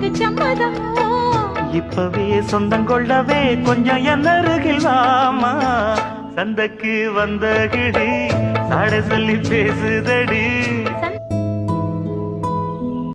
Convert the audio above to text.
உனக்கு சம்மதமோ? இப்பவே சொந்தம் கொள்ளவே கொஞ்சம் என் அருகில் வாமா. சந்தைக்கு வந்த கிடி சாட சொல்லி பேசுதடி.